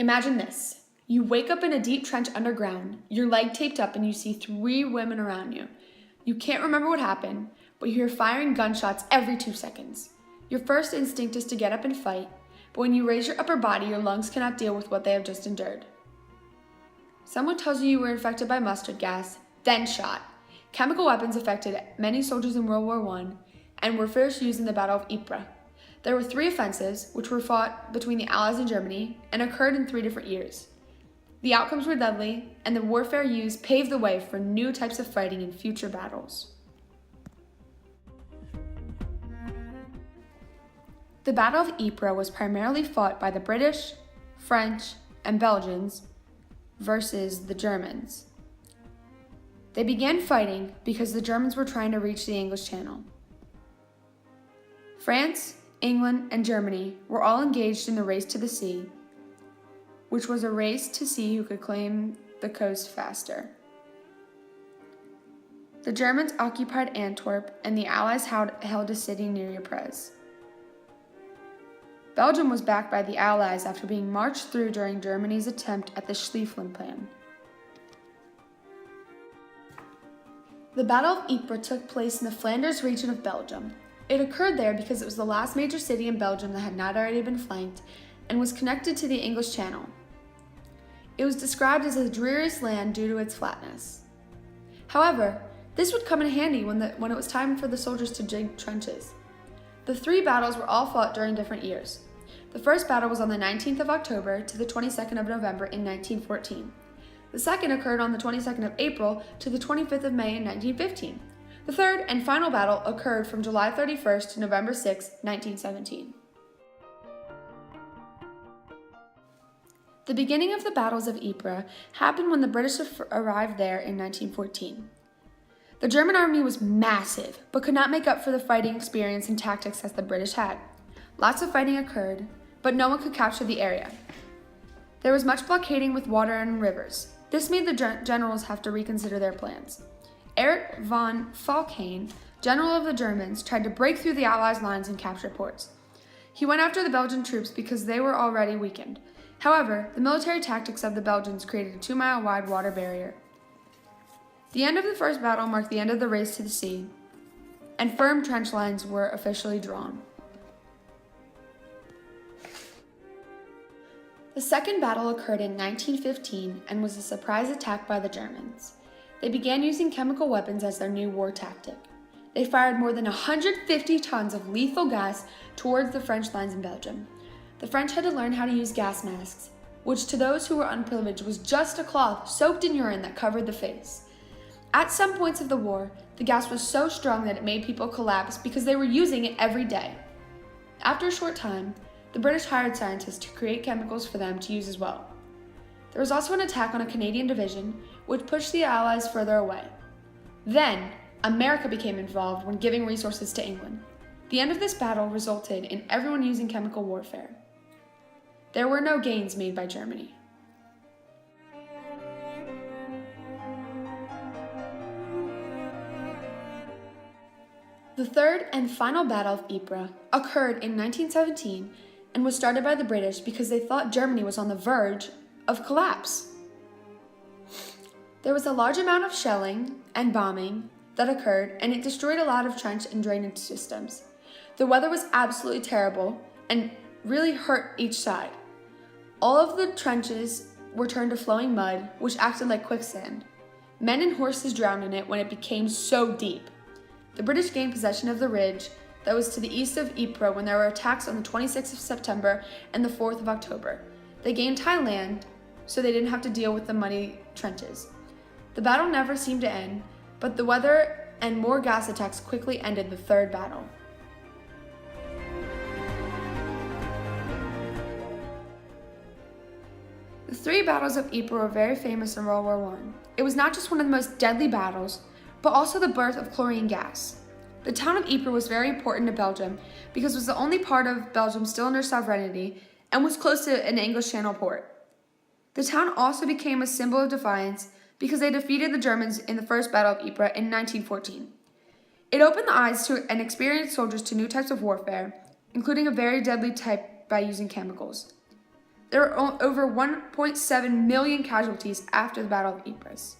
Imagine this. You wake up in a deep trench underground, your leg taped up, and you see 3 women around you. You can't remember what happened, but you hear firing gunshots every 2 seconds. Your first instinct is to get up and fight, but when you raise your upper body, your lungs cannot deal with what they have just endured. Someone tells you were infected by mustard gas, then shot. Chemical weapons affected many soldiers in World War I and were first used in the Battle of Ypres. There were 3 offensives, which were fought between the Allies and Germany and occurred in 3 different years. The outcomes were deadly, and the warfare used paved the way for new types of fighting in future battles. The Battle of Ypres was primarily fought by the British, French, and Belgians versus the Germans. They began fighting because the Germans were trying to reach the English Channel. France, England, and Germany were all engaged in the race to the sea, which was a race to see who could claim the coast faster. The Germans occupied Antwerp, and the Allies held a city near Ypres. Belgium was backed by the Allies after being marched through during Germany's attempt at the Schlieffen Plan. The Battle of Ypres took place in the Flanders region of Belgium. It occurred there because it was the last major city in Belgium that had not already been flanked and was connected to the English Channel. It was described as the dreariest land due to its flatness. However, this would come in handy when it was time for the soldiers to dig trenches. The 3 battles were all fought during different years. The first battle was on the 19th of October to the 22nd of November in 1914. The second occurred on the 22nd of April to the 25th of May in 1915. The third and final battle occurred from July 31st to November 6, 1917. The beginning of the battles of Ypres happened when the British arrived there in 1914. The German army was massive, but could not make up for the fighting experience and tactics that the British had. Lots of fighting occurred, but no one could capture the area. There was much blockading with water and rivers. This made the generals have to reconsider their plans. Erich von Falkenhayn, general of the Germans, tried to break through the Allies' lines and capture ports. He went after the Belgian troops because they were already weakened. However, the military tactics of the Belgians created a 2-mile-wide water barrier. The end of the first battle marked the end of the race to the sea, and firm trench lines were officially drawn. The second battle occurred in 1915 and was a surprise attack by the Germans. They began using chemical weapons as their new war tactic. They fired more than 150 tons of lethal gas towards the French lines in Belgium. The French had to learn how to use gas masks, which to those who were unprivileged was just a cloth soaked in urine that covered the face. At some points of the war, the gas was so strong that it made people collapse because they were using it every day. After a short time, the British hired scientists to create chemicals for them to use as well. There was also an attack on a Canadian division, which pushed the Allies further away. Then, America became involved when giving resources to England. The end of this battle resulted in everyone using chemical warfare. There were no gains made by Germany. The third and final Battle of Ypres occurred in 1917 and was started by the British because they thought Germany was on the verge of collapse. There was a large amount of shelling and bombing that occurred, and it destroyed a lot of trench and drainage systems. The weather was absolutely terrible and really hurt each side. All of the trenches were turned to flowing mud, which acted like quicksand. Men and horses drowned in it when it became so deep. The British gained possession of the ridge that was to the east of Ypres when there were attacks on the 26th of September and the 4th of October. They gained high land, so they didn't have to deal with the muddy trenches. The battle never seemed to end, but the weather and more gas attacks quickly ended the third battle. The 3 battles of Ypres were very famous in World War I. It was not just one of the most deadly battles, but also the birth of chlorine gas. The town of Ypres was very important to Belgium because it was the only part of Belgium still under sovereignty and was close to an English Channel port. The town also became a symbol of defiance because they defeated the Germans in the First Battle of Ypres in 1914. It opened the eyes to and experienced soldiers to new types of warfare, including a very deadly type by using chemicals. There were over 1.7 million casualties after the Battle of Ypres.